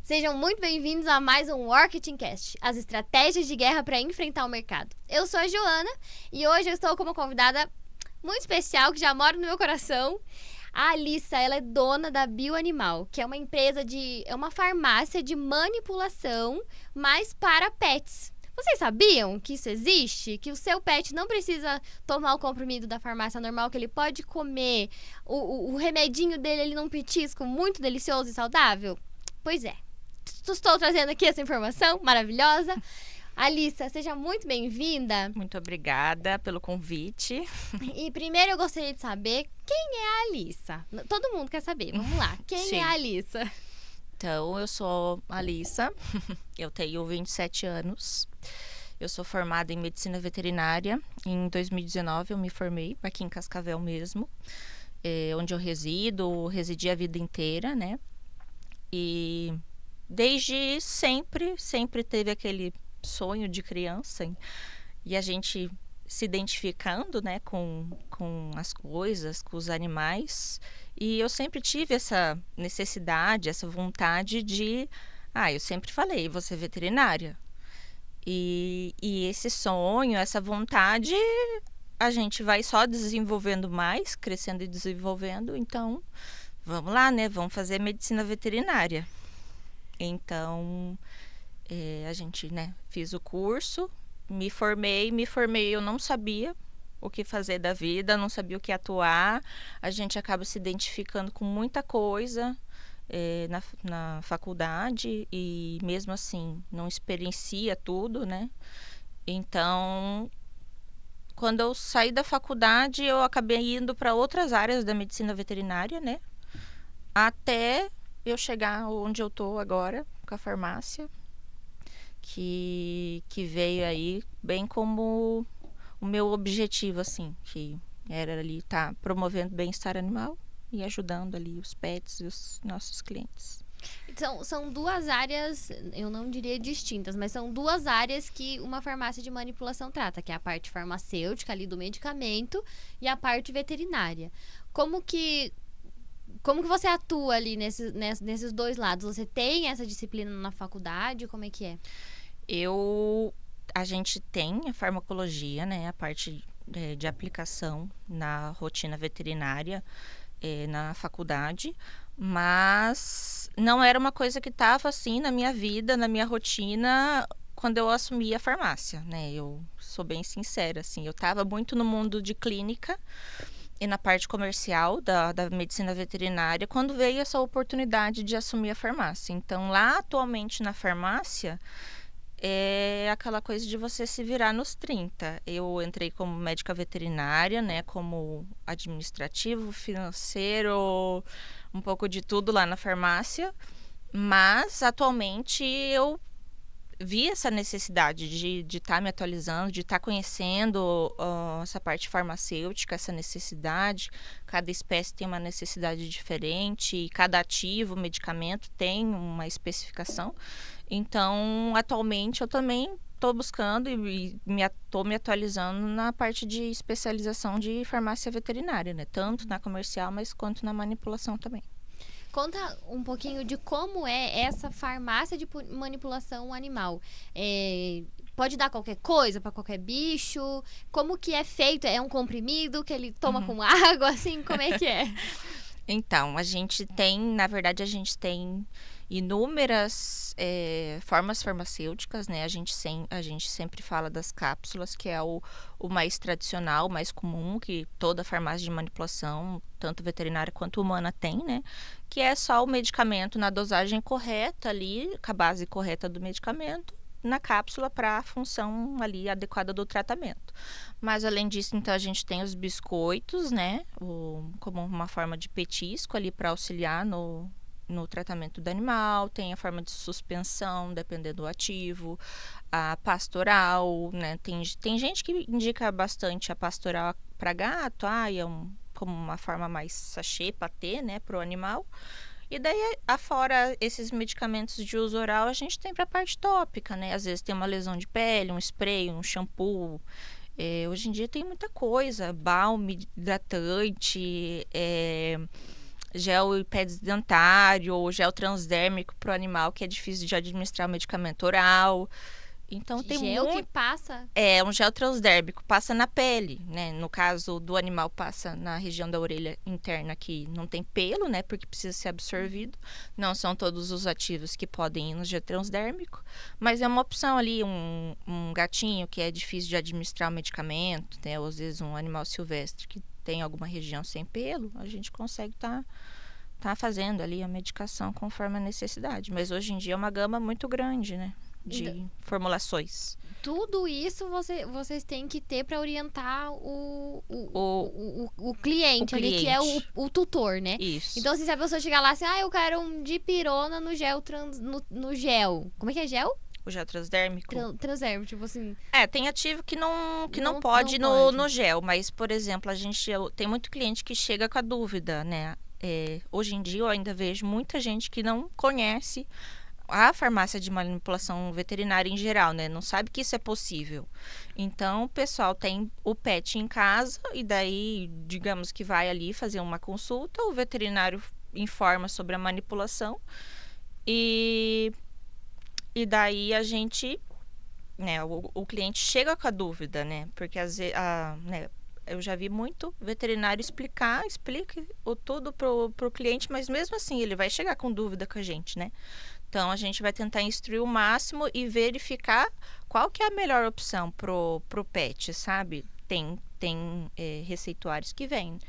Sejam muito bem-vindos a mais um Marketing Cast, as estratégias de guerra para enfrentar o mercado. Eu sou a Joana e hoje eu estou com uma convidada muito especial que já mora no meu coração. A Alissa, ela é dona da Bioanimal, que é uma empresa é uma farmácia de manipulação, mas para pets. Vocês sabiam que isso existe? Que o seu pet não precisa tomar o comprimido da farmácia normal, que ele pode comer o remedinho dele ali num petisco muito delicioso e saudável? Pois é. Estou trazendo aqui essa informação maravilhosa. Alissa, seja muito bem-vinda. Muito obrigada pelo convite. E primeiro eu gostaria de saber quem é a Alissa. Todo mundo quer saber, vamos lá. Quem Sim. é a Alissa? Então, eu sou a Alissa, eu tenho 27 anos. Eu sou formada em medicina veterinária. Em 2019 eu me formei aqui em Cascavel mesmo, onde eu residi a vida inteira, né? E desde sempre teve aquele sonho de criança e a gente se identificando, né, com as coisas, com os animais. E eu sempre tive essa necessidade, essa vontade de... eu sempre falei, vou ser veterinária. E esse sonho, essa vontade, a gente vai só desenvolvendo mais, crescendo e desenvolvendo. Então, vamos lá, né? Vamos fazer medicina veterinária. Então, a gente, né, fiz o curso, me formei, eu não sabia o que fazer da vida, não sabia o que atuar. A gente acaba se identificando com muita coisa na faculdade e mesmo assim não experiencia tudo, né? Então, quando eu saí da faculdade, eu acabei indo para outras áreas da medicina veterinária, né? Até eu chegar onde eu tô agora, com a farmácia, que veio aí bem como o meu objetivo, assim, que era ali estar promovendo bem-estar animal e ajudando ali os pets e os nossos clientes. Então, são duas áreas, eu não diria distintas, mas são duas áreas que uma farmácia de manipulação trata, que é a parte farmacêutica ali do medicamento e a parte veterinária. Como que você atua ali nesses dois lados? Você tem essa disciplina na faculdade? Como é que é? A gente tem a farmacologia, né, a parte de aplicação na rotina veterinária na faculdade, mas não era uma coisa que estava assim na minha vida, na minha rotina, quando eu assumi a farmácia, né? Eu sou bem sincera, assim, eu estava muito no mundo de clínica e na parte comercial da medicina veterinária, quando veio essa oportunidade de assumir a farmácia. Então, lá atualmente na farmácia, é aquela coisa de você se virar nos 30. Eu entrei como médica veterinária, né, como administrativo, financeiro, um pouco de tudo lá na farmácia, mas atualmente eu vi essa necessidade de estar me atualizando, de estar conhecendo essa parte farmacêutica, essa necessidade. Cada espécie tem uma necessidade diferente, e cada ativo, medicamento tem uma especificação. Então, atualmente, eu também estou buscando e estou me atualizando na parte de especialização de farmácia veterinária, né? Tanto na comercial, mas quanto na manipulação também. Conta um pouquinho de como é essa farmácia de manipulação animal. Pode dar qualquer coisa para qualquer bicho? Como que é feito? É um comprimido que ele toma com água? Assim, como é que é? Então, a gente tem inúmeras formas farmacêuticas, né? A gente sempre fala das cápsulas, que é o mais tradicional, o mais comum, que toda farmácia de manipulação, tanto veterinária quanto humana, tem, né? Que é só o medicamento na dosagem correta ali, com a base correta do medicamento, na cápsula para a função ali adequada do tratamento. Mas além disso, então, a gente tem os biscoitos, né? Como uma forma de petisco ali para auxiliar no tratamento do animal. Tem a forma de suspensão, dependendo do ativo, a pastoral, né? Tem gente que indica bastante a pastoral para gato, como uma forma mais sachê, patê, né, para o animal. E daí, afora esses medicamentos de uso oral, a gente tem para a parte tópica, né? Às vezes tem uma lesão de pele, um spray, um shampoo. Hoje em dia tem muita coisa, balme hidratante, gel hiperdentário ou gel transdérmico para o animal, que é difícil de administrar o medicamento oral. Então tem Gel que passa? É um gel transdérmico, passa na pele, né? No caso do animal, passa na região da orelha interna, que não tem pelo, né? Porque precisa ser absorvido. Não são todos os ativos que podem ir no gel transdérmico, mas é uma opção ali, um gatinho que é difícil de administrar o medicamento, né? Ou às vezes um animal silvestre que tem alguma região sem pelo, a gente consegue tá fazendo ali a medicação conforme a necessidade. Mas hoje em dia é uma gama muito grande, né? De formulações. Tudo isso vocês têm que ter para orientar o cliente ali, que é o tutor, né? Isso. Então, se a pessoa chegar lá assim, eu quero um dipirona no gel no gel. Como é que é gel? O gel transdérmico? Transdérmico, tipo assim. Tem ativo que não pode no gel, mas, por exemplo, tem muito cliente que chega com a dúvida, né? Hoje em dia eu ainda vejo muita gente que não conhece a farmácia de manipulação veterinária em geral, né? Não sabe que isso é possível. Então, o pessoal tem o pet em casa e daí, digamos que vai ali fazer uma consulta, o veterinário informa sobre a manipulação e daí a gente, né, o cliente chega com a dúvida, né? Porque às vezes, né, eu já vi muito veterinário explica tudo pro cliente, mas mesmo assim ele vai chegar com dúvida com a gente, né? Então, a gente vai tentar instruir o máximo e verificar qual que é a melhor opção pro pet, sabe? Tem receituários que vêm.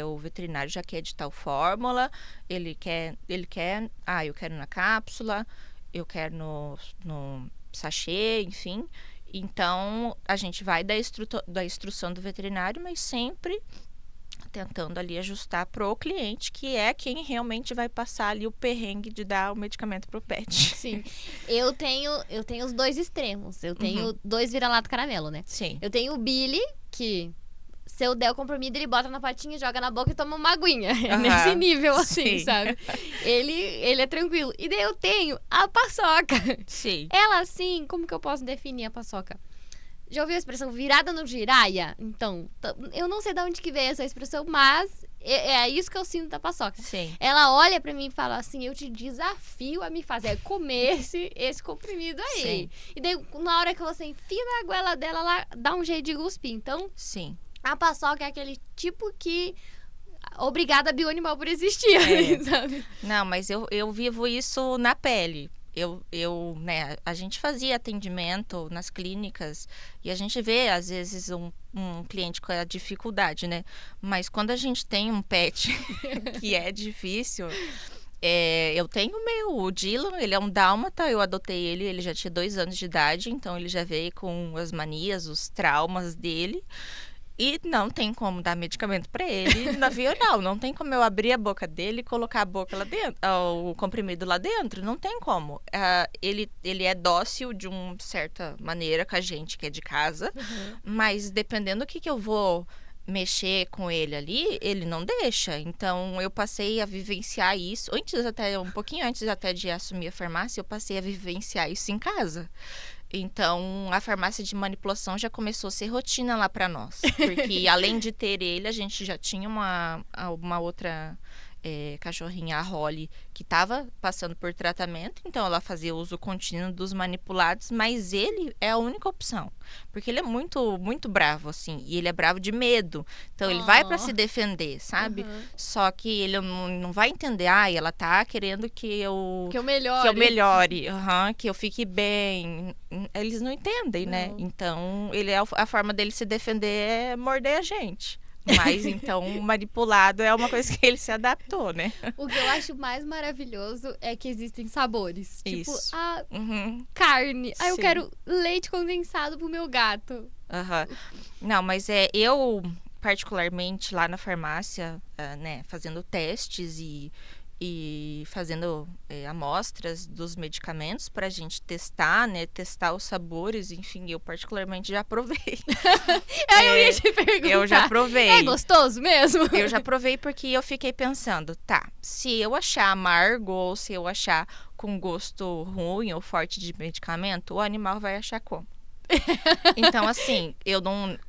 O veterinário já quer de tal fórmula, ele quer, eu quero na cápsula, eu quero no sachê, enfim. Então, a gente vai da instrução do veterinário, mas sempre tentando ali ajustar pro cliente, que é quem realmente vai passar ali o perrengue de dar o medicamento pro pet. Sim. Eu tenho os dois extremos. Eu tenho dois vira-lata caramelo, né? Sim. Eu tenho o Billy, que se eu der o comprimido, ele bota na patinha, joga na boca e toma uma aguinha. Nesse nível, assim, sim. sabe? Ele é tranquilo. E daí eu tenho a paçoca. Sim. Ela, assim, como que eu posso definir a paçoca? Já ouviu a expressão virada no giraia? Então, eu não sei de onde que veio essa expressão, mas é isso que eu sinto da paçoca. Sim. Ela olha pra mim e fala assim, eu te desafio a me fazer comer esse comprimido aí. Sim. E daí, na hora que você enfia na goela dela, ela dá um jeito de cuspir. Então, sim, a paçoca é aquele tipo que... Obrigada, bioanimal, por existir, sabe? Não, mas eu vivo isso na pele. Né, a gente fazia atendimento nas clínicas e a gente vê, às vezes, um cliente com a dificuldade, né? Mas quando a gente tem um pet que é difícil, eu tenho o Dylan, ele é um dálmata, eu adotei ele já tinha 2 anos de idade, então ele já veio com as manias, os traumas dele. E não tem como dar medicamento para ele na via oral. Não tem como eu abrir a boca dele e colocar a boca lá dentro, o comprimido lá dentro. Não tem como. Ele é dócil de uma certa maneira com a gente que é de casa. Mas dependendo do que eu vou mexer com ele ali, ele não deixa. Então, eu passei a vivenciar isso. Um pouquinho antes até de assumir a farmácia, eu passei a vivenciar isso em casa. Então, a farmácia de manipulação já começou a ser rotina lá para nós. Porque, além de ter ele, a gente já tinha uma outra cachorrinha, a Holly, que estava passando por tratamento. Então, ela fazia uso contínuo dos manipulados. Mas ele é a única opção. Porque ele é muito, muito bravo, assim. E ele é bravo de medo. Então, ele vai para se defender, sabe? Só que ele não vai entender. Ela tá querendo que eu melhore. Que eu fique bem. Eles não entendem, né? Então, a forma dele se defender é morder a gente. Mas, então, o manipulado é uma coisa que ele se adaptou, né? O que eu acho mais maravilhoso é que existem sabores. Isso. Tipo, carne. Eu quero leite condensado pro meu gato. Não, mas eu, particularmente, lá na farmácia, né, fazendo testes e fazendo amostras dos medicamentos pra gente testar, né? Testar os sabores, enfim, eu particularmente já provei. Eu ia te perguntar. Eu já provei. É gostoso mesmo? Eu já provei porque eu fiquei pensando, se eu achar amargo ou se eu achar com gosto ruim ou forte de medicamento, o animal vai achar como? Então, assim,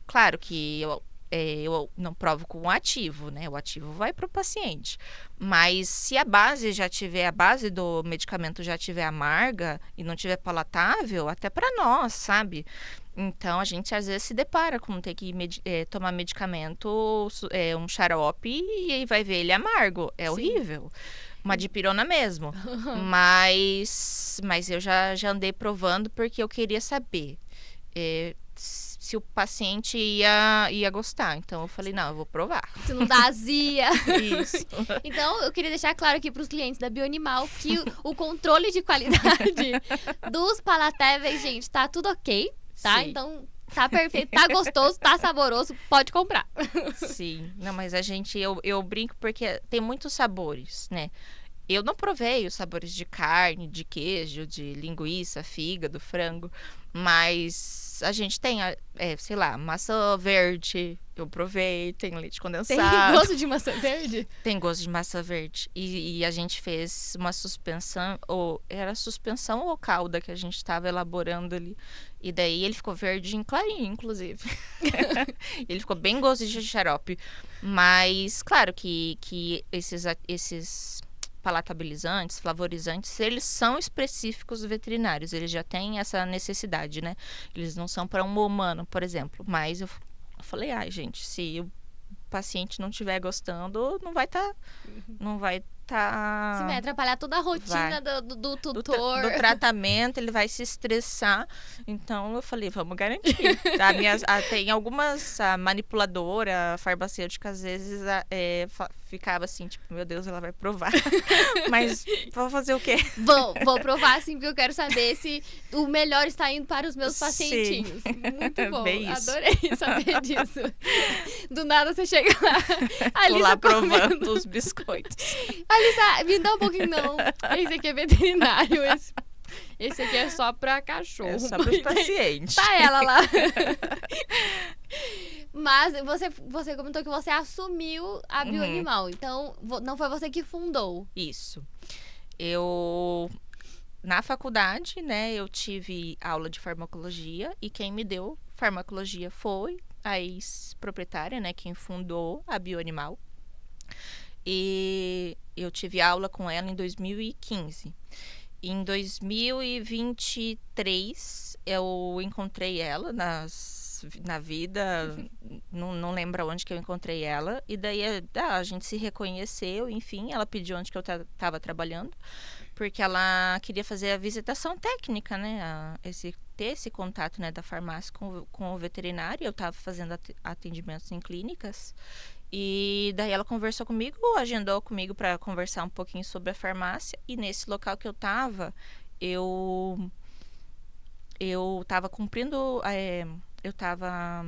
claro que eu não provo com o ativo, né? O ativo vai para o paciente. Mas se a base do medicamento já tiver amarga e não tiver palatável, até para nós, sabe? Então, a gente às vezes se depara com ter que tomar medicamento, um xarope, e aí vai ver ele amargo. É horrível. Uma dipirona mesmo. Mas eu já andei provando porque eu queria saber se o paciente ia gostar. Então, eu falei, não, eu vou provar. Se não dá azia. Isso. Então, eu queria deixar claro aqui para os clientes da Bioanimal que o controle de qualidade dos palatáveis, gente, tá tudo ok, tá? Sim. Então, tá perfeito, tá gostoso, tá saboroso, pode comprar. Sim. Não, mas eu brinco porque tem muitos sabores, né? Eu não provei os sabores de carne, de queijo, de linguiça, fígado, frango, mas a gente tem, sei lá, maçã verde, eu provei, tem leite condensado. Tem gosto de maçã verde? Tem gosto de maçã verde. E a gente fez uma suspensão, era suspensão ou calda que a gente estava elaborando ali. E daí ele ficou verdinho clarinho, inclusive. Ele ficou bem gosto de xarope. Mas, claro que esses palatabilizantes, flavorizantes, eles são específicos veterinários, eles já têm essa necessidade, né? Eles não são para um humano, por exemplo. Mas eu falei, gente, se o paciente não estiver gostando, não vai estar... Você vai atrapalhar toda a rotina do tutor. Do tratamento, ele vai se estressar. Então, eu falei, vamos garantir. Tem algumas manipuladoras farmacêuticas, às vezes, ficava assim, tipo, meu Deus, ela vai provar. Mas, vou fazer o quê? Vou provar, sim, porque eu quero saber se o melhor está indo para os meus pacientinhos. Muito bom, adorei saber disso. Do nada, você chega lá, a Tô Alissa lá provando os biscoitos. Alissa, me dá um pouquinho, não. Esse aqui é veterinário, esse aqui é só pra cachorro. É só para os pacientes. Tá ela lá. Mas você comentou que você assumiu a Bioanimal. Então, não foi você que fundou. Isso. Na faculdade, né, eu tive aula de farmacologia e quem me deu farmacologia foi a ex-proprietária, né, quem fundou a Bioanimal. E eu tive aula com ela em 2015. Em 2023, eu encontrei ela na vida, não lembro onde que eu encontrei ela. E daí a gente se reconheceu, enfim, ela pediu onde que eu estava trabalhando, porque ela queria fazer a visitação técnica, né? Ter esse contato, né, da farmácia com o veterinário. Eu estava fazendo atendimentos em clínicas. E daí ela conversou comigo, agendou comigo para conversar um pouquinho sobre a farmácia. E nesse local que eu estava, eu estava cumprindo... eu estava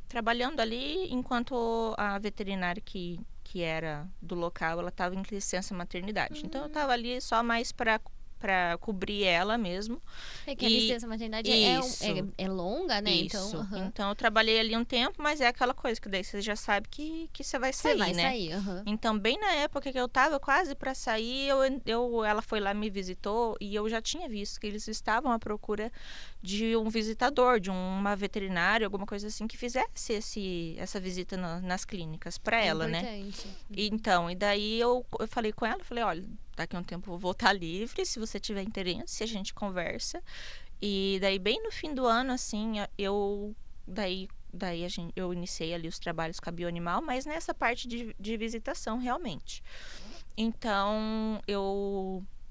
trabalhando ali enquanto a veterinária que era do local, ela estava em licença maternidade. Então, eu estava ali só mais para cobrir ela mesmo. É que a licença maternidade é longa, né? Isso. Então, eu trabalhei ali um tempo, mas é aquela coisa que daí você já sabe que você vai sair, né? Você vai sair, Então, bem na época que eu tava quase para sair, ela foi lá, me visitou e eu já tinha visto que eles estavam à procura de um visitador, de uma veterinária, alguma coisa assim, que fizesse essa visita nas clínicas para ela, né? Então, e daí eu falei com ela, falei, olha, daqui a um tempo eu vou estar livre, se você tiver interesse, a gente conversa. E daí, bem no fim do ano, assim, eu iniciei ali os trabalhos com a Bioanimal, mas nessa parte de visitação, realmente. Então,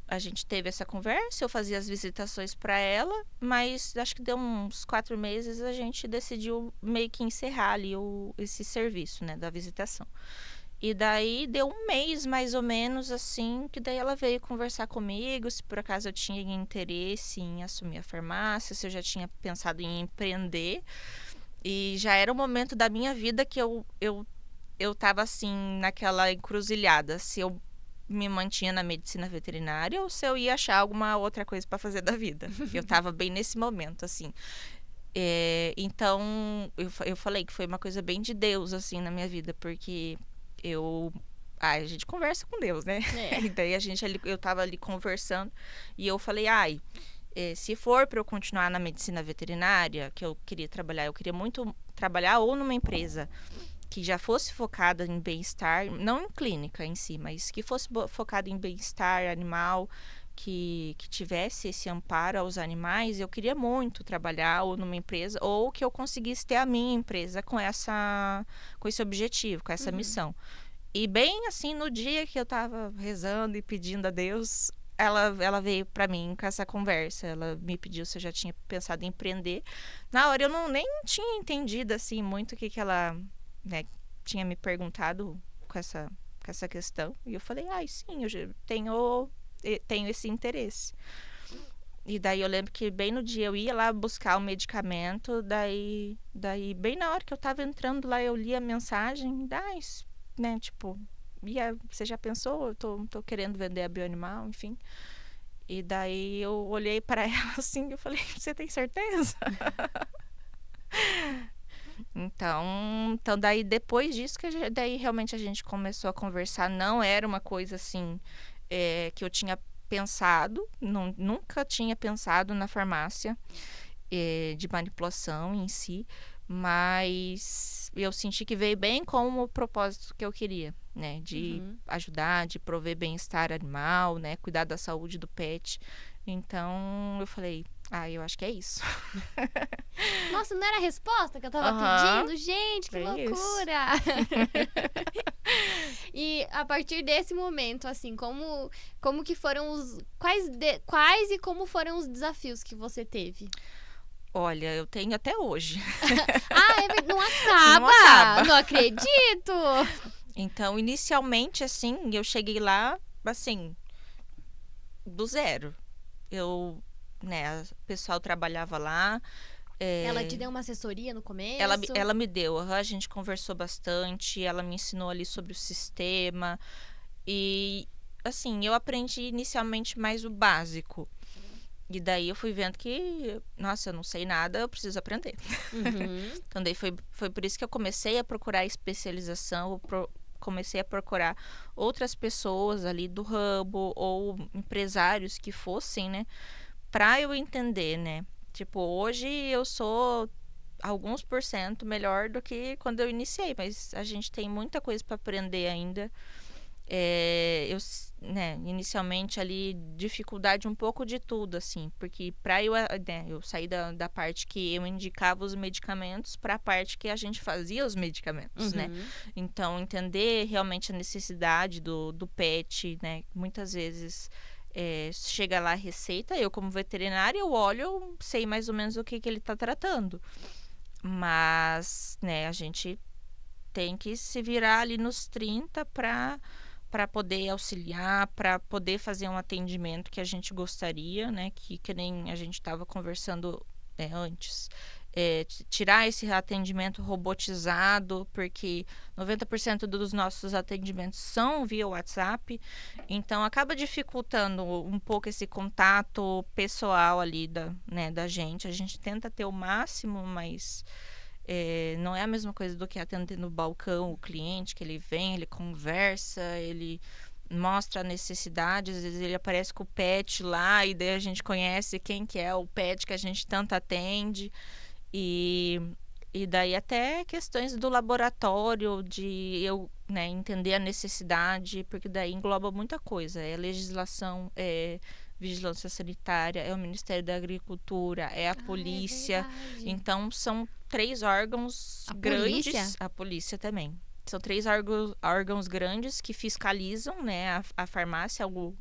a gente teve essa conversa, eu fazia as visitações para ela, mas acho que deu uns 4 meses, a gente decidiu meio que encerrar ali esse serviço, né, da visitação. E daí deu um mês, mais ou menos, assim, que daí ela veio conversar comigo, se por acaso eu tinha interesse em assumir a farmácia, se eu já tinha pensado em empreender. E já era um momento da minha vida que eu tava, assim, naquela encruzilhada, se eu me mantinha na medicina veterinária ou se eu ia achar alguma outra coisa para fazer da vida. Eu tava bem nesse momento, assim. Então, eu falei que foi uma coisa bem de Deus, assim, na minha vida, porque... a gente conversa com Deus, né? E daí eu tava ali conversando e eu falei, se for para eu continuar na medicina veterinária, que eu queria trabalhar, eu queria muito trabalhar ou numa empresa que já fosse focada em bem-estar, não em clínica em si, mas que fosse focada em bem-estar animal, que tivesse esse amparo aos animais, eu queria muito trabalhar ou numa empresa, ou que eu conseguisse ter a minha empresa com esse objetivo, com essa missão. E bem assim, no dia que eu estava rezando e pedindo a Deus, ela veio para mim com essa conversa. Ela me pediu se eu já tinha pensado em empreender. Na hora eu nem tinha entendido assim muito o que ela, né, tinha me perguntado com essa questão. E eu falei, sim, eu já tenho esse interesse. E daí eu lembro que bem no dia eu ia lá buscar o medicamento, daí bem na hora que eu tava entrando lá, eu li a mensagem, né, tipo, você já pensou? Eu tô querendo vender a Bioanimal, enfim. E daí eu olhei para ela assim e eu falei, você tem certeza? Então daí depois disso daí realmente a gente começou a conversar. Não era uma coisa assim que eu tinha pensado, nunca tinha pensado na farmácia de manipulação em si, mas eu senti que veio bem como o propósito que eu queria, né, de ajudar, de prover bem-estar animal, né, cuidar da saúde do pet. Então eu falei, eu acho que é isso. Nossa, não era a resposta que eu tava pedindo? Gente, que loucura! E a partir desse momento, assim, como que foram quais e como foram os desafios que você teve? Olha, eu tenho até hoje. Não acaba! Não acaba. Não acredito! Então, inicialmente, assim, eu cheguei lá, assim, do zero. O pessoal trabalhava lá. Ela te deu uma assessoria no começo? Ela me deu, a gente conversou bastante, ela me ensinou ali sobre o sistema. E, assim, eu aprendi inicialmente mais o básico. E daí eu fui vendo que, nossa, eu não sei nada, eu preciso aprender. Então daí foi por isso que eu comecei a procurar especialização, comecei a procurar outras pessoas ali do ramo ou empresários que fossem, né, pra eu entender, né. Tipo, hoje eu sou alguns % melhor do que quando eu iniciei, mas a gente tem muita coisa para aprender ainda. Inicialmente ali, dificuldade um pouco de tudo, assim, porque eu saí da parte que eu indicava os medicamentos para a parte que a gente fazia os medicamentos, né? Então, entender realmente a necessidade do pet, né? Muitas vezes chega lá a receita, eu como veterinária, eu olho, eu sei mais ou menos o que ele está tratando. Mas, né, a gente tem que se virar ali nos 30 para poder auxiliar, para poder fazer um atendimento que a gente gostaria, né? Que nem a gente estava conversando antes. Tirar esse atendimento robotizado, porque 90% dos nossos atendimentos são via WhatsApp, então acaba dificultando um pouco esse contato pessoal ali da gente. A gente tenta ter o máximo, mas não é a mesma coisa do que atender no balcão o cliente, que ele vem, ele conversa, ele mostra a necessidade, às vezes ele aparece com o pet lá e daí a gente conhece quem que é o pet que a gente tanto atende. E daí até questões do laboratório, de eu entender a necessidade, porque daí engloba muita coisa. É legislação, vigilância sanitária, é o Ministério da Agricultura, é a polícia. Então, são 3 órgãos grandes. Polícia? A polícia também. São 3 órgãos grandes que fiscalizam, né, a farmácia, o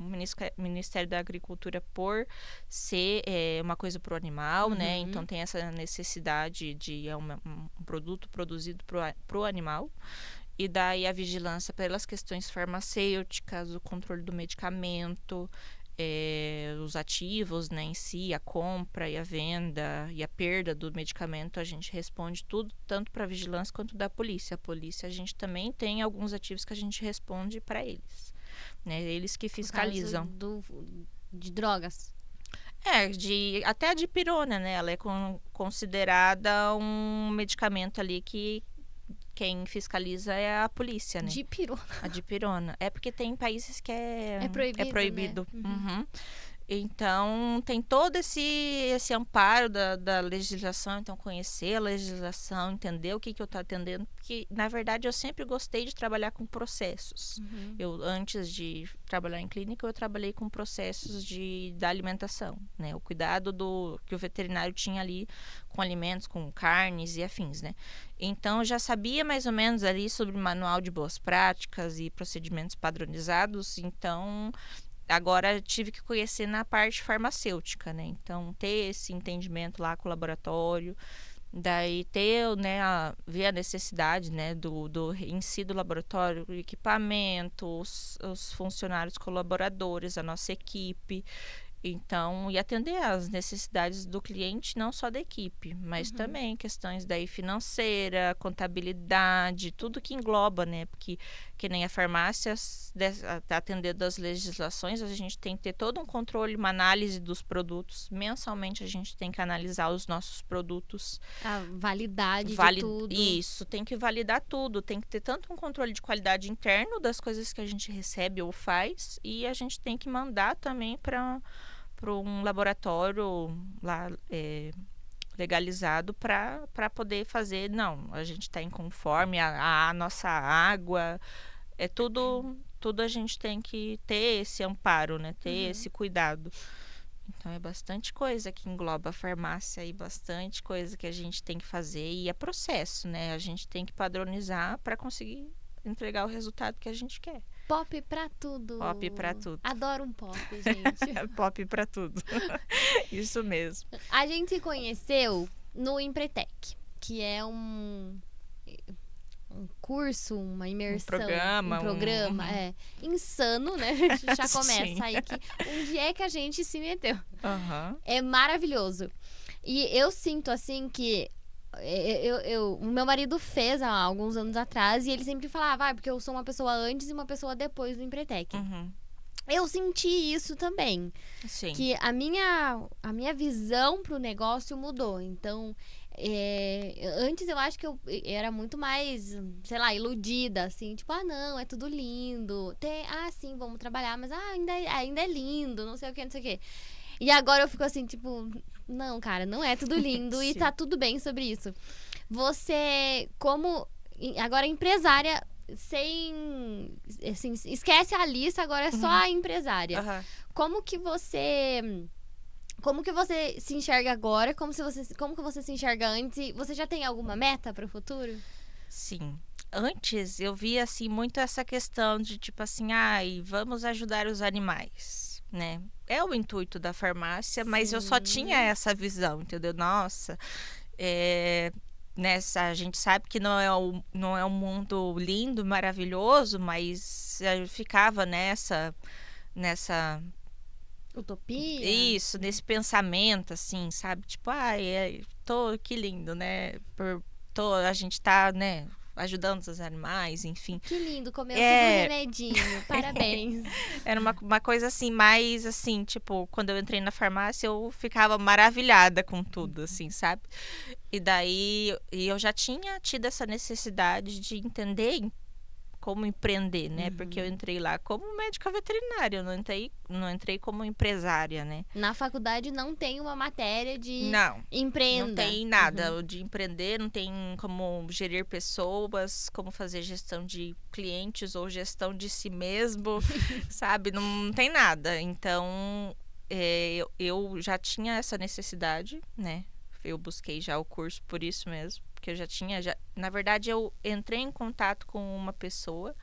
Ministério da Agricultura, por ser uma coisa para o animal, né? Então tem essa necessidade de um produto produzido para o animal. E daí a vigilância pelas questões farmacêuticas, o controle do medicamento, os ativos, né, em si, a compra e a venda e a perda do medicamento, a gente responde tudo, tanto para a vigilância quanto da polícia. A polícia, a gente também tem alguns ativos que a gente responde para eles, né, eles que fiscalizam. De drogas? Até a dipirona, né, ela é considerada um medicamento ali que quem fiscaliza é a polícia, né? Dipirona. A dipirona. É porque tem países que é proibido. proibido. Né? Então, tem todo esse amparo da legislação, então conhecer a legislação, entender o que eu estou atendendo, porque, na verdade, eu sempre gostei de trabalhar com processos. Antes de trabalhar em clínica, eu trabalhei com processos da alimentação, né? O cuidado que o veterinário tinha ali com alimentos, com carnes e afins, né? Então, eu já sabia mais ou menos ali sobre o manual de boas práticas e procedimentos padronizados, então... Agora tive que conhecer na parte farmacêutica, né? Então, ter esse entendimento lá com o laboratório, daí ter, né, ver a necessidade, né, em si do laboratório, o equipamento, os funcionários colaboradores, a nossa equipe. Então, e atender às necessidades do cliente, não só da equipe, mas também questões daí financeira, contabilidade, tudo que engloba, né? Porque, que nem a farmácia, atendendo às legislações, a gente tem que ter todo um controle, uma análise dos produtos. Mensalmente, a gente tem que analisar os nossos produtos. A validade de tudo. Isso, tem que validar tudo. Tem que ter tanto um controle de qualidade interno das coisas que a gente recebe ou faz, e a gente tem que mandar também para um laboratório lá legalizado para poder fazer. Não, a gente está inconforme, a nossa água, tudo a gente tem que ter esse amparo, né? Ter esse cuidado. Então, é bastante coisa que engloba a farmácia e bastante coisa que a gente tem que fazer, e é processo, né? A gente tem que padronizar para conseguir entregar o resultado que a gente quer. Pop pra tudo. Pop pra tudo. Adoro um pop, gente. Pop pra tudo. Isso mesmo. A gente se conheceu no Empretec, que é um curso, uma imersão. Um programa. Insano, né? A gente já começa aí que onde é que a gente se meteu. É maravilhoso. E eu sinto, assim, que o meu marido fez há alguns anos atrás, e ele sempre falava, porque eu sou uma pessoa antes e uma pessoa depois do Empretec. Eu senti isso também. Sim. Que a minha visão pro negócio mudou. Então, antes eu acho que eu era muito mais, sei lá, iludida, assim. Tipo, não, é tudo lindo. Sim, vamos trabalhar, mas ainda é lindo, não sei o que, não sei o que. E agora eu fico assim, tipo, não, cara, não é tudo lindo e tá tudo bem sobre isso. Você, como agora empresária, sem, assim, esquece a Alissa, agora é só a empresária. Como que você se enxerga agora? Como que você se enxerga antes? Você já tem alguma meta para o futuro? Sim. Antes eu via assim muito essa questão de tipo assim, vamos ajudar os animais, né? É o intuito da farmácia, mas eu só tinha essa visão, entendeu? Nossa, a gente sabe que não é um mundo lindo, maravilhoso, mas eu ficava nessa utopia? Isso, nesse pensamento, assim, sabe? Tipo, que lindo, né? A gente tá, né, ajudando os animais, enfim. Que lindo, comeu tudo remedinho, parabéns. Era uma coisa assim, mais assim, tipo, quando eu entrei na farmácia, eu ficava maravilhada com tudo, assim, sabe? E daí, eu já tinha tido essa necessidade de entender como empreender, né? Porque eu entrei lá como médica veterinária, eu não entrei como empresária, né? Na faculdade não tem uma matéria de empreenda. Não tem nada de empreender, não tem como gerir pessoas, como fazer gestão de clientes ou gestão de si mesmo, sabe? Não tem nada. Então, eu já tinha essa necessidade, né? Eu busquei já o curso por isso mesmo. Porque eu já tinha, na verdade, eu entrei em contato com uma pessoa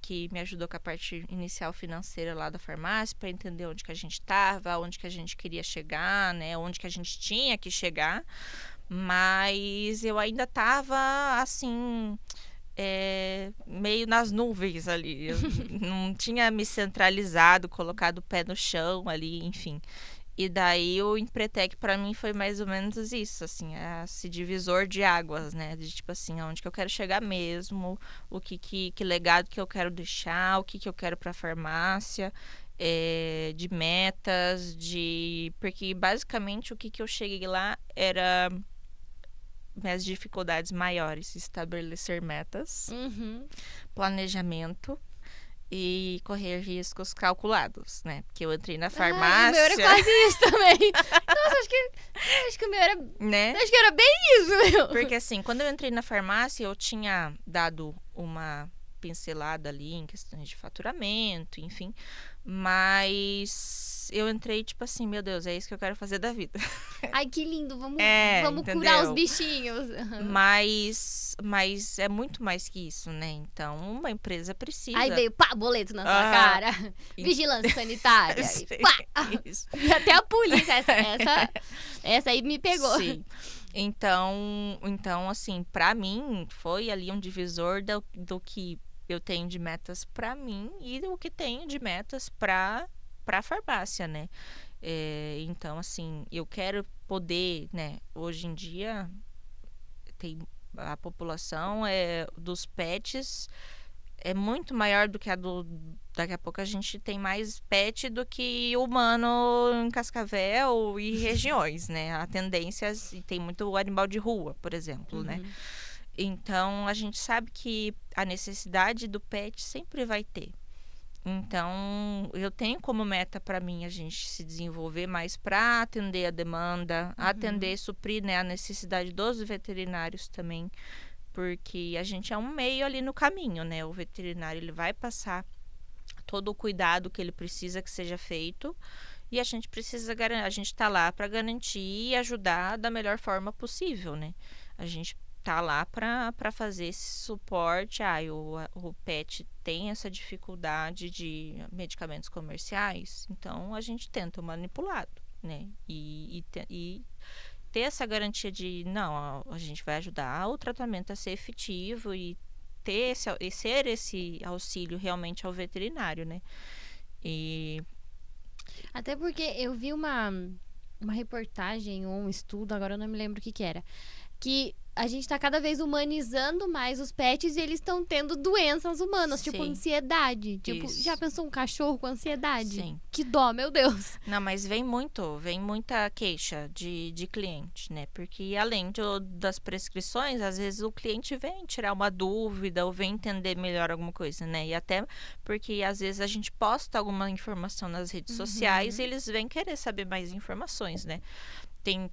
que me ajudou com a parte inicial financeira lá da farmácia, para entender onde que a gente estava, onde que a gente queria chegar, né, onde que a gente tinha que chegar, mas eu ainda estava assim, meio nas nuvens ali, eu não tinha me centralizado, colocado o pé no chão ali, enfim. E daí o Empretec para mim foi mais ou menos isso, assim, esse divisor de águas, né? De tipo assim, aonde que eu quero chegar mesmo, o que legado que eu quero deixar, o que eu quero para a farmácia, de metas, porque basicamente o que eu cheguei lá era minhas dificuldades maiores, estabelecer metas, planejamento e correr riscos calculados, né? Porque eu entrei na O meu farmácia, era quase isso também. Nossa, acho que o meu era... né? Acho que era bem isso, meu. Porque assim, quando eu entrei na farmácia, eu tinha dado uma pincelada ali em questões de faturamento, enfim. Mas eu entrei tipo assim, meu Deus, é isso que eu quero fazer da vida. Ai, que lindo. Vamos Entendeu? curar os bichinhos. Mas é muito mais que isso, né? Então, uma empresa precisa. Aí veio, pá, boleto na sua cara. Vigilância sanitária. E pá. Isso. E até a polícia. Essa aí me pegou. Sim. Então, assim, pra mim, foi ali um divisor do que eu tenho de metas pra mim e do que tenho de metas pra farmácia, né? Então, assim, eu quero poder, né? Hoje em dia, a população dos pets é muito maior do que a do... Daqui a pouco a gente tem mais pet do que humano em Cascavel e regiões, né? A tendência, e tem muito animal de rua, por exemplo, né? Então, a gente sabe que a necessidade do pet sempre vai ter. Então, eu tenho como meta para mim a gente se desenvolver mais para atender a demanda, atender, suprir, né, a necessidade dos veterinários também, porque a gente é um meio ali no caminho, né? O veterinário ele vai passar todo o cuidado que ele precisa que seja feito e a gente precisa a gente está lá para garantir e ajudar da melhor forma possível, né? A gente tá lá para fazer esse suporte. O pet tem essa dificuldade de medicamentos comerciais, então a gente tenta o manipulado, né? E ter essa garantia de, não, a gente vai ajudar o tratamento a ser efetivo e ser esse auxílio realmente ao veterinário, né? Até porque eu vi uma reportagem ou um estudo, agora eu não me lembro o que era, que a gente tá cada vez humanizando mais os pets e eles estão tendo doenças humanas, Sim. tipo ansiedade. Tipo, Isso. já pensou um cachorro com ansiedade? Sim. Que dó, meu Deus. Não, mas vem muita queixa de cliente, né? Porque além das prescrições, às vezes o cliente vem tirar uma dúvida ou vem entender melhor alguma coisa, né? E até porque às vezes a gente posta alguma informação nas redes sociais e eles vêm querer saber mais informações, né?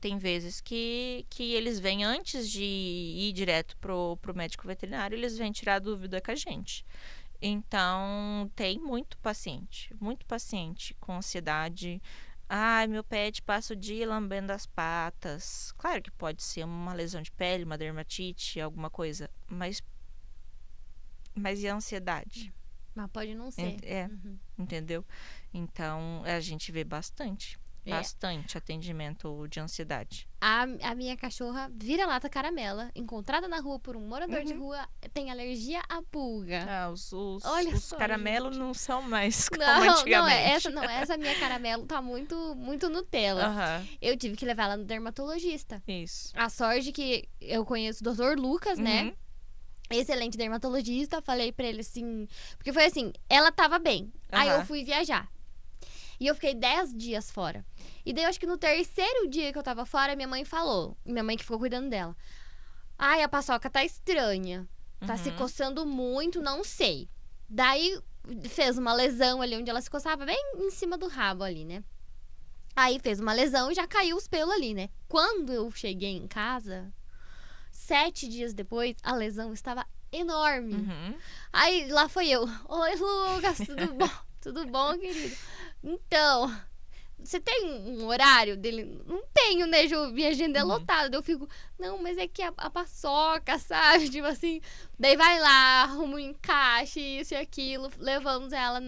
Tem vezes que eles vêm antes de ir direto pro médico veterinário, eles vêm tirar dúvida com a gente. Então, tem muito paciente com ansiedade. Ai, meu pet passa o dia lambendo as patas. Claro que pode ser uma lesão de pele, uma dermatite, alguma coisa, mas e a ansiedade? Mas pode não ser. Entendeu? Então, a gente vê bastante atendimento de ansiedade. A minha cachorra vira-lata caramela, encontrada na rua por um morador de rua, tem alergia à pulga. Os caramelos não são mais como Não, antigamente. Essa minha caramelo tá muito, muito Nutella. Eu tive que levar ela no dermatologista. Isso. A sorte que eu conheço o Dr. Lucas, né? Excelente dermatologista. Falei pra ele assim... Porque foi assim, ela tava bem. Aí eu fui viajar. E eu fiquei 10 dias fora. E daí, eu acho que no terceiro dia que eu tava fora, minha mãe falou. Minha mãe que ficou cuidando dela. Ai, a paçoca tá estranha. Tá se coçando muito, não sei. Daí, fez uma lesão ali, onde ela se coçava bem em cima do rabo ali, né? Aí, fez uma lesão e já caiu os pelos ali, né? Quando eu cheguei em casa, 7 dias depois, a lesão estava enorme. Aí, lá foi eu. Oi, Lucas, tudo bom? Tudo bom, querido? Então, você tem um horário dele? Não tenho, né, Ju? Minha agenda é lotada. Eu fico, não, mas é que a paçoca, sabe? Tipo assim, daí vai lá, arruma um encaixe, isso e aquilo. Levamos ela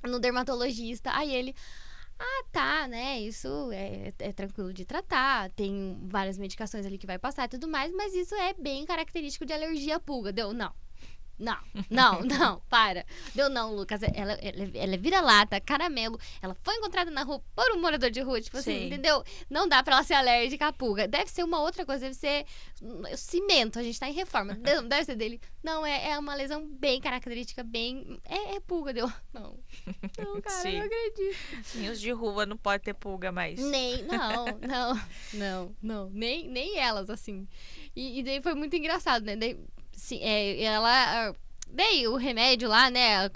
no dermatologista. Aí ele, tá, né, isso é tranquilo de tratar. Tem várias medicações ali que vai passar e tudo mais, mas isso é bem característico de alergia à pulga. Deu, não, para. Deu não, Lucas. Ela é vira-lata, caramelo. Ela foi encontrada na rua por um morador de rua, tipo assim, entendeu? Não dá pra ela ser alérgica à pulga. Deve ser uma outra coisa, deve ser cimento. A gente tá em reforma. Deve ser dele. Não, é uma lesão bem característica, bem... É pulga, deu. Não, cara, eu não acredito. Sim, os de rua não pode ter pulga mais. Não. Nem elas, assim. E daí foi muito engraçado, né? Daí, sim, ela dei o remédio lá, né?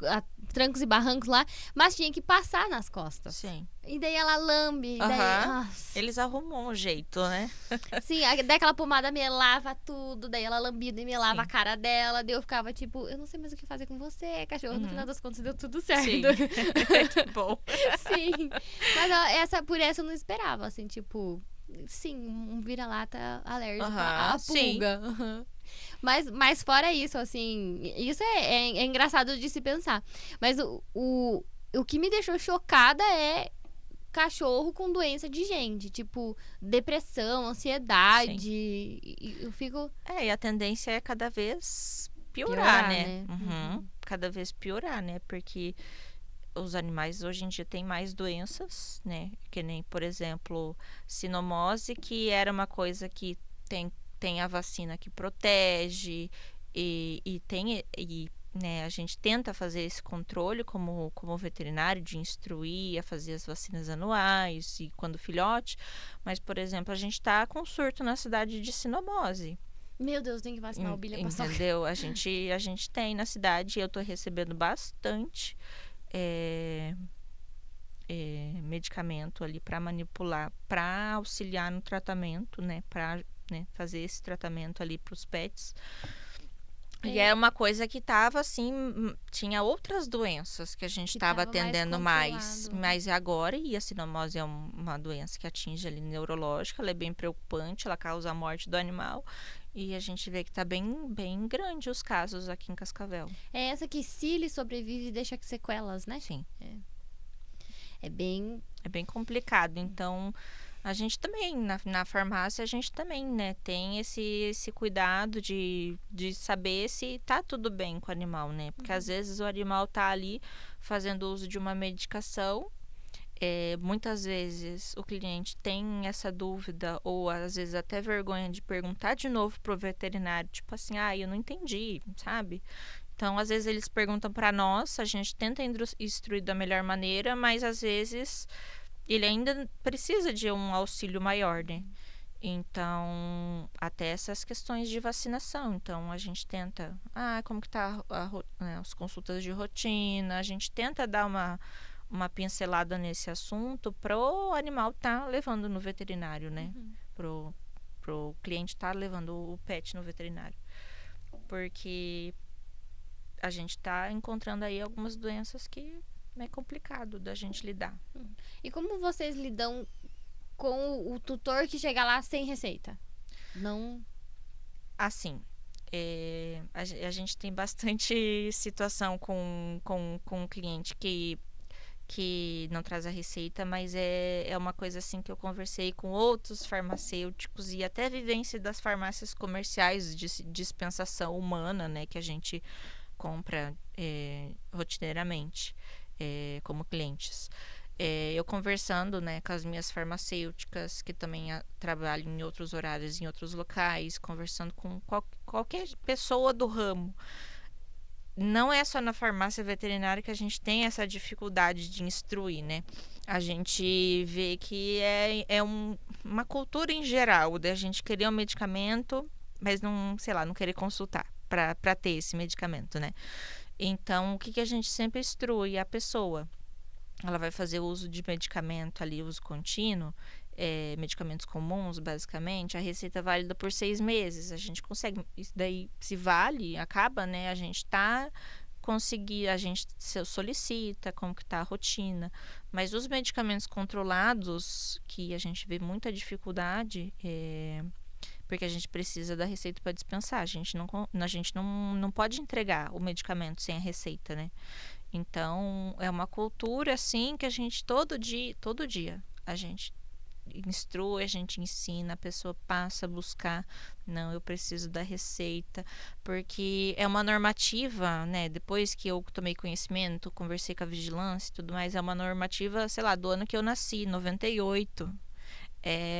Trancos e barrancos lá, mas tinha que passar nas costas. Sim. E daí ela lambe, e daí, Aham. nossa. Eles arrumam um jeito, né? Sim, daí aquela pomada melava tudo, daí ela lambia e melava Sim. a cara dela, daí eu ficava tipo, eu não sei mais o que fazer com você, cachorro. No final das contas deu tudo certo. Sim. Que bom. Sim. Mas ó, por essa eu não esperava, assim, tipo, sim, um vira-lata alérgico Aham, à pulga. Aham. Mas fora isso, assim, isso é engraçado de se pensar. Mas o que me deixou chocada é cachorro com doença de gente, tipo, depressão, ansiedade. E eu fico. E a tendência é cada vez Piorar, piorar, né? né? Uhum. Cada vez piorar, né? Porque os animais hoje em dia têm mais doenças, né? Que nem, por exemplo, sinomose, que era uma coisa que tem a vacina que protege né, a gente tenta fazer esse controle como veterinário de instruir a fazer as vacinas anuais e quando filhote, mas, por exemplo, a gente está com surto na cidade de sinomose. Meu Deus, tem que vacinar o Billy pra saúde. Entendeu? A gente tem na cidade, eu tô recebendo bastante medicamento ali para manipular, para auxiliar no tratamento, né? Para fazer esse tratamento ali para os pets. E é uma coisa que tava assim, tinha outras doenças que a gente estava atendendo mais, mas agora, e a sinomose é uma doença que atinge ali neurológica, ela é bem preocupante, ela causa a morte do animal. E a gente vê que tá bem grande os casos aqui em Cascavel. É essa que, se ele sobrevive, deixa sequelas, né? Sim. É bem complicado. Então, a gente também, na farmácia, a gente também, né, tem esse cuidado de saber se tá tudo bem com o animal, né? Porque às vezes o animal tá ali fazendo uso de uma medicação. Muitas vezes o cliente tem essa dúvida ou às vezes até vergonha de perguntar de novo pro veterinário, tipo assim, eu não entendi, sabe? Então, às vezes eles perguntam para nós, a gente tenta instruir da melhor maneira, mas às vezes ele ainda precisa de um auxílio maior, né? Então, até essas questões de vacinação. Então, a gente tenta, como que tá as consultas de rotina, a gente tenta dar uma pincelada nesse assunto pro animal tá levando no veterinário, né? Pro cliente tá levando o pet no veterinário. Porque a gente tá encontrando aí algumas doenças que é complicado da gente lidar. E como vocês lidam com o tutor que chega lá sem receita? Não... Assim, a gente tem bastante situação com um cliente que não traz a receita, mas é uma coisa assim que eu conversei com outros farmacêuticos e até vivência das farmácias comerciais de dispensação humana, né, que a gente compra rotineiramente como clientes. Eu conversando, né, com as minhas farmacêuticas, que também trabalham em outros horários, em outros locais, conversando com qualquer pessoa do ramo. Não é só na farmácia veterinária que a gente tem essa dificuldade de instruir, né? A gente vê que é uma cultura em geral, da gente querer um medicamento, mas não, sei lá, não querer consultar para ter esse medicamento, né? Então, o que a gente sempre instrui a pessoa? Ela vai fazer uso de medicamento ali, uso contínuo, medicamentos comuns, basicamente, a receita é válida por 6 meses. A gente consegue, isso daí, se vale, acaba, né? A gente a gente solicita como que tá a rotina. Mas os medicamentos controlados, que a gente vê muita dificuldade, porque a gente precisa da receita para dispensar. A gente não pode entregar o medicamento sem a receita, né? Então, é uma cultura, assim, que a gente todo dia, a gente instrui, a gente ensina, a pessoa passa a buscar, não, eu preciso da receita, porque é uma normativa, né, depois que eu tomei conhecimento, conversei com a vigilância e tudo mais, é uma normativa, sei lá, do ano que eu nasci, 98.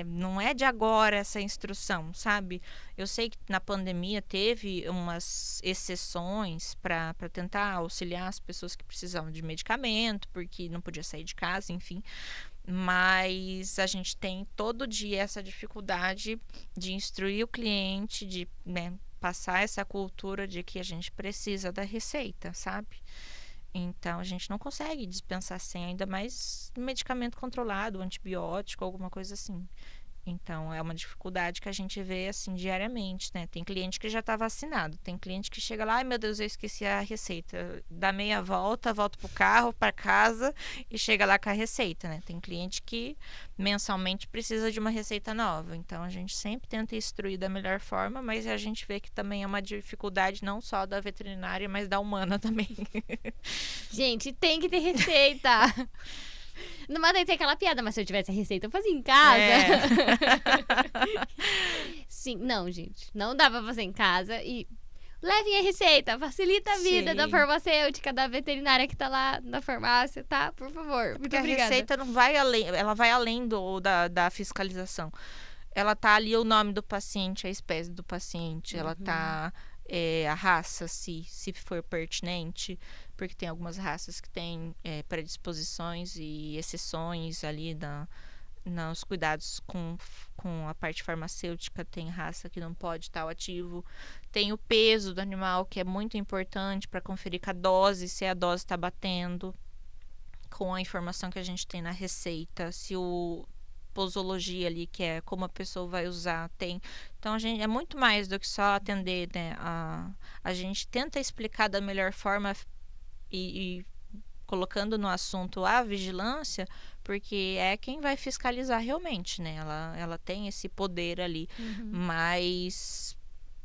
Não é de agora essa instrução, sabe? Eu sei que na pandemia teve umas exceções para tentar auxiliar as pessoas que precisavam de medicamento, porque não podia sair de casa, enfim. Mas a gente tem todo dia essa dificuldade de instruir o cliente, de, né, passar essa cultura de que a gente precisa da receita, sabe? Então, a gente não consegue dispensar sem, ainda mais medicamento controlado, antibiótico, alguma coisa assim. Então, é uma dificuldade que a gente vê, assim, diariamente, né? Tem cliente que já está vacinado, tem cliente que chega lá, ai meu Deus, eu esqueci a receita. Dá meia volta, volta pro carro, para casa e chega lá com a receita, né? Tem cliente que mensalmente precisa de uma receita nova. Então, a gente sempre tenta instruir da melhor forma, mas a gente vê que também é uma dificuldade não só da veterinária, mas da humana também. Gente, tem que ter receita. Não mandei ter aquela piada, mas se eu tivesse a receita, eu fazia em casa. Sim, não, gente. Não dá pra fazer em casa. E levem a receita. Facilita a vida da farmacêutica, da veterinária que tá lá na farmácia, tá? Por favor. Muito obrigada. A receita não vai além, ela vai além da fiscalização. Ela tá ali o nome do paciente, a espécie do paciente, ela tá a raça, se for pertinente, porque tem algumas raças que têm predisposições e exceções ali nos cuidados com a parte farmacêutica. Tem raça que não pode estar ativo. Tem o peso do animal, que é muito importante para conferir com a dose, se a dose está batendo com a informação que a gente tem na receita, se o posologia ali, que é como a pessoa vai usar, tem. Então, a gente é muito mais do que só atender, né? A gente tenta explicar da melhor forma e colocando no assunto a vigilância, porque é quem vai fiscalizar realmente, né? Ela tem esse poder ali, mas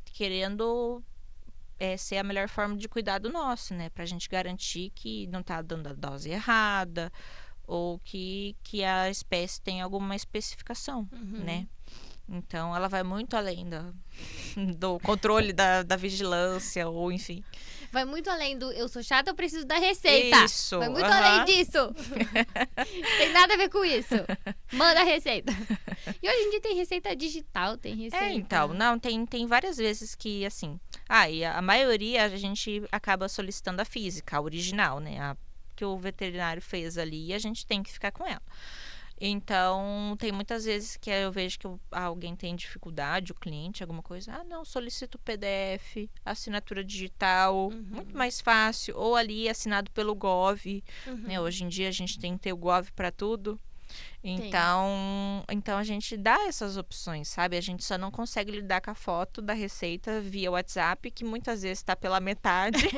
querendo ser a melhor forma de cuidado nosso, né? Pra gente garantir que não tá dando a dose errada, ou que a espécie tem alguma especificação, né? Então, ela vai muito além do controle da vigilância, ou enfim. Vai muito além do eu sou chata, eu preciso da receita. Isso. Vai muito além disso. Tem nada a ver com isso. Manda a receita. E hoje em dia tem receita digital, tem receita... então, não, tem várias vezes que, assim... e a maioria a gente acaba solicitando a física, a original, né? Que o veterinário fez ali e a gente tem que ficar com ela. Então, tem muitas vezes que eu vejo que alguém tem dificuldade, o cliente, alguma coisa. Não, solicito PDF, assinatura digital, muito mais fácil. Ou ali, assinado pelo Gov. Né? Hoje em dia, a gente tem que ter o Gov para tudo. Então a gente dá essas opções, sabe? A gente só não consegue lidar com a foto da receita via WhatsApp, que muitas vezes está pela metade.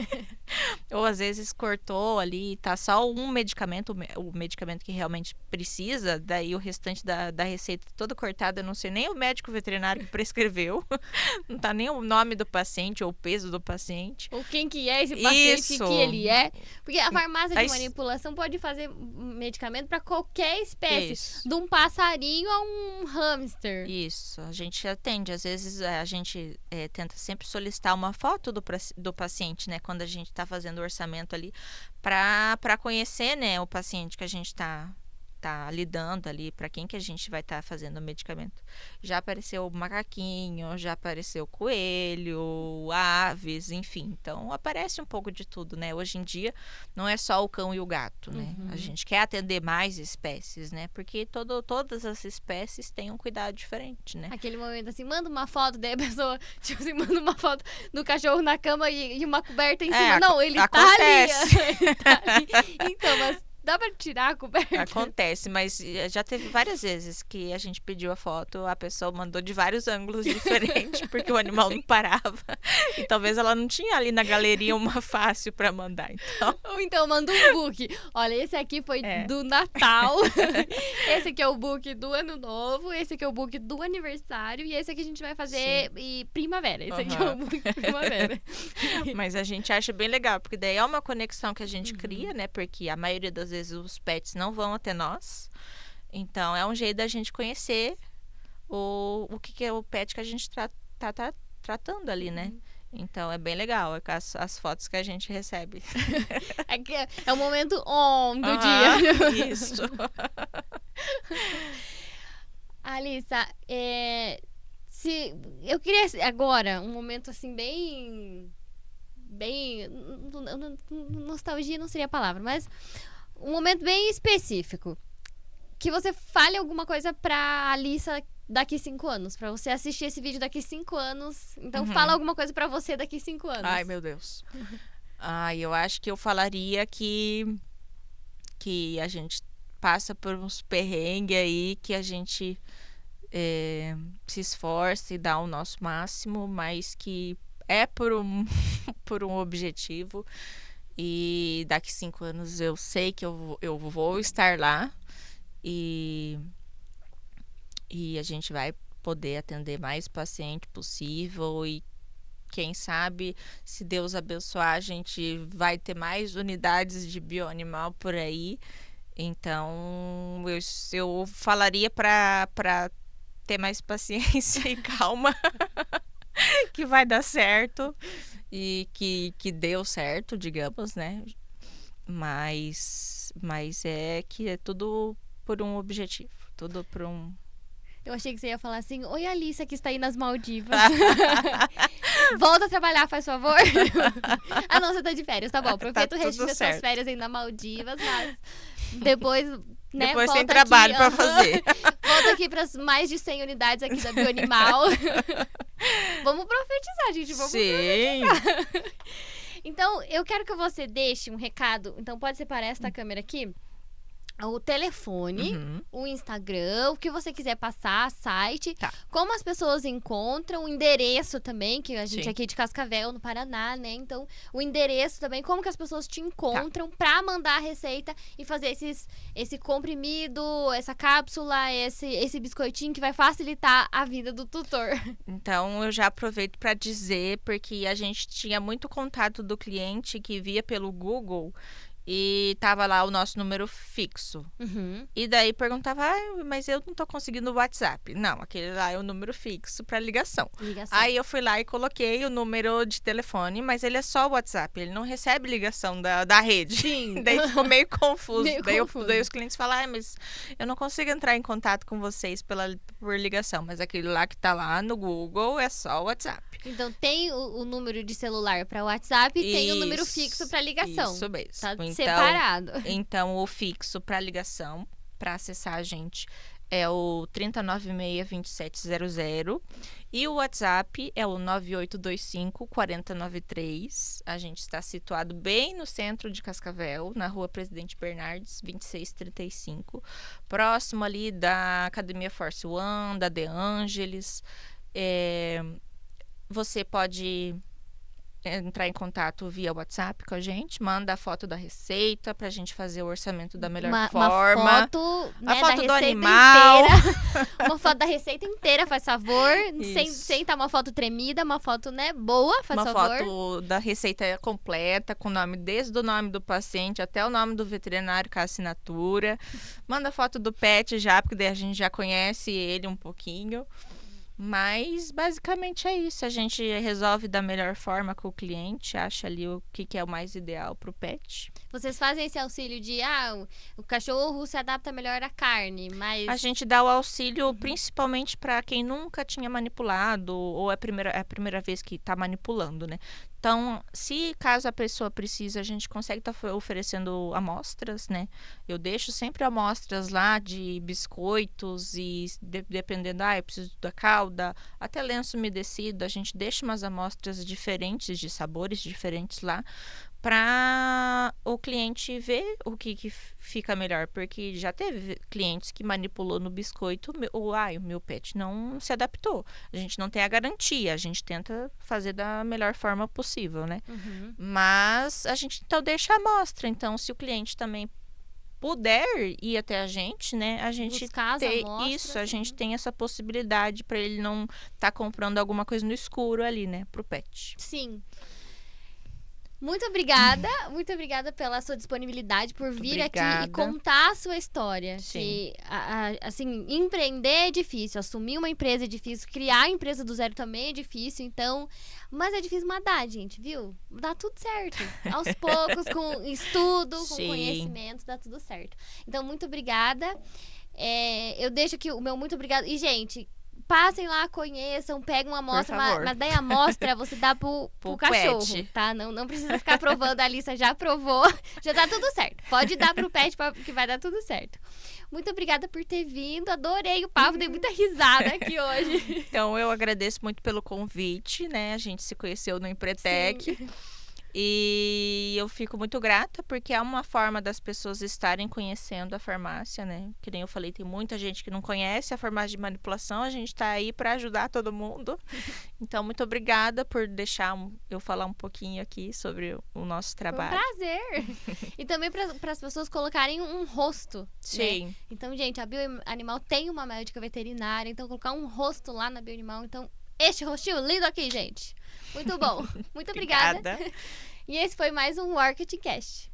Ou às vezes cortou ali, tá só um medicamento, o medicamento que realmente precisa, daí o restante da receita toda cortada, eu não sei nem o médico veterinário que prescreveu. Não tá nem o nome do paciente ou o peso do paciente. Ou quem que é esse paciente, que ele é. Porque a farmácia de manipulação pode fazer medicamento para qualquer espécie. De um passarinho a um hamster. Isso, a gente atende. Às vezes a gente tenta sempre solicitar uma foto do paciente, né? Quando a gente está fazendo o orçamento ali, para conhecer, né, o paciente que a gente tá lidando ali, para quem que a gente vai estar fazendo o medicamento. Já apareceu o macaquinho, já apareceu o coelho, aves, enfim. Então, aparece um pouco de tudo, né? Hoje em dia, não é só o cão e o gato, né? A gente quer atender mais espécies, né? Porque todas as espécies têm um cuidado diferente, né? Aquele momento assim, manda uma foto, daí a pessoa, tipo assim, manda uma foto do cachorro na cama e uma coberta em cima. Não, ele acontece. Tá ali. Ele tá ali. Então, mas dá pra tirar a coberta? Acontece, mas já teve várias vezes que a gente pediu a foto, a pessoa mandou de vários ângulos diferentes, porque o animal não parava. E talvez ela não tinha ali na galeria uma fácil pra mandar, então... Ou então manda um book. Olha, esse aqui foi do Natal, esse aqui é o book do Ano Novo, esse aqui é o book do aniversário, e esse aqui a gente vai fazer primavera. Esse aqui é o book de primavera. Mas a gente acha bem legal, porque daí é uma conexão que a gente cria, né? Porque a maioria das vezes os pets não vão até nós. Então, é um jeito da gente conhecer o que é o pet que a gente tá tratando ali, né? Então, é bem legal as fotos que a gente recebe. É o momento do dia. Isso. Alissa, eu queria agora um momento assim bem nostalgia não seria a palavra, mas um momento bem específico. Que você fale alguma coisa pra Alissa daqui 5 anos? Pra você assistir esse vídeo daqui 5 anos. Então, fala alguma coisa pra você daqui 5 anos. Ai, meu Deus. Eu acho que eu falaria que a gente passa por uns perrengues aí, que a gente se esforça e dá o nosso máximo, mas que é por por um objetivo. E daqui 5 anos eu sei que eu vou estar lá e a gente vai poder atender mais paciente possível e quem sabe, se Deus abençoar, a gente vai ter mais unidades de bioanimal por aí. Então, eu falaria para ter mais paciência e calma, que vai dar certo e que deu certo, digamos, né? Mas é que é tudo por um objetivo, tudo por um... Eu achei que você ia falar assim, oi, Alice, que está aí nas Maldivas. Volta a trabalhar, faz favor. Ah, não, você tá de férias, tá bom. Aproveita o resto das suas férias aí na Maldivas, mas depois, né, depois volta tem trabalho aqui, pra fazer. Volta aqui para as mais de 100 unidades aqui da Bioanimal. Vamos profetizar, gente, vamos profetizar. Então, eu quero que você deixe um recado. Então, pode separar esta câmera aqui. O telefone, o Instagram, o que você quiser passar, site, como as pessoas encontram, o endereço também, que a gente aqui é de Cascavel, no Paraná, né? Então, o endereço também, como que as pessoas te encontram pra mandar a receita e fazer esse comprimido, essa cápsula, esse biscoitinho que vai facilitar a vida do tutor. Então, eu já aproveito para dizer, porque a gente tinha muito contato do cliente que via pelo Google e tava lá o nosso número fixo. E daí perguntava, mas eu não tô conseguindo o WhatsApp. Não, aquele lá é o número fixo para ligação. Aí eu fui lá e coloquei o número de telefone, mas ele é só o WhatsApp, ele não recebe ligação da rede. Sim. Daí ficou meio confuso. Confuso. Daí os clientes falam, mas eu não consigo entrar em contato com vocês por ligação, mas aquele lá que tá lá no Google é só o WhatsApp. Então tem o número de celular para WhatsApp e tem o número fixo para ligação. Isso mesmo. Tá separado. Então, o fixo para ligação, para acessar a gente, é o 3096-2700. E o WhatsApp é o 9825-4093. A gente está situado bem no centro de Cascavel, na rua Presidente Bernardes, 2635. Próximo ali da Academia Force One, da De Angelis. Você pode entrar em contato via WhatsApp com a gente, manda a foto da receita pra gente fazer o orçamento da melhor forma. Uma foto, né, a foto da do receita animal. Inteira. Uma foto da receita inteira, faz favor. Sem tá uma foto tremida, uma foto, né, boa, faz favor. Uma foto da receita completa, com o nome, desde o nome do paciente até o nome do veterinário com a assinatura. Manda foto do pet já, porque daí a gente já conhece ele um pouquinho. Mas, basicamente, é isso. A gente resolve da melhor forma com o cliente, acha ali o que é o mais ideal para o pet. Vocês fazem esse auxílio de, o cachorro se adapta melhor à carne, mas... A gente dá o auxílio principalmente para quem nunca tinha manipulado ou é a primeira vez que está manipulando, né? Então, se caso a pessoa precisa, a gente consegue estar oferecendo amostras, né? Eu deixo sempre amostras lá de biscoitos e dependendo, eu preciso da calda, até lenço umedecido, a gente deixa umas amostras diferentes, de sabores diferentes lá, para o cliente ver o que fica melhor, porque já teve clientes que manipulou no biscoito, o meu pet não se adaptou. A gente não tem a garantia, a gente tenta fazer da melhor forma possível, né? Mas a gente então deixa a amostra, então se o cliente também puder ir até a gente, né? A gente tem isso, a gente tem essa possibilidade para ele não estar comprando alguma coisa no escuro ali, né, pro pet. Sim. Muito obrigada pela sua disponibilidade, por vir aqui e contar a sua história. Sim. Que, assim, empreender é difícil, assumir uma empresa é difícil, criar a empresa do zero também é difícil, então... Mas é difícil, mas dá, gente, viu? Dá tudo certo. Aos poucos, com estudo, com conhecimento, dá tudo certo. Então, muito obrigada. Eu deixo aqui o meu muito obrigado. E, gente... Passem lá, conheçam, peguem uma amostra, favor. mas daí a amostra você dá pro cachorro, pet. tá? Não precisa ficar provando, a Alissa já provou, já tá tudo certo. Pode dar pro pet que vai dar tudo certo. Muito obrigada por ter vindo, adorei o papo, dei muita risada aqui hoje. Então, eu agradeço muito pelo convite, né? A gente se conheceu no Empretec. Sim. E eu fico muito grata porque é uma forma das pessoas estarem conhecendo a farmácia, né? Que nem eu falei, tem muita gente que não conhece a farmácia de manipulação, a gente tá aí para ajudar todo mundo. Então, muito obrigada por deixar eu falar um pouquinho aqui sobre o nosso Foi um trabalho. prazer. E também para as pessoas colocarem um rosto. Sim. Né? Então, gente, a Bioanimal tem uma médica veterinária, então colocar um rosto lá na Bioanimal. Então, este rostinho lindo aqui, gente. Muito bom. Muito obrigada. E esse foi mais um Marketing Cast.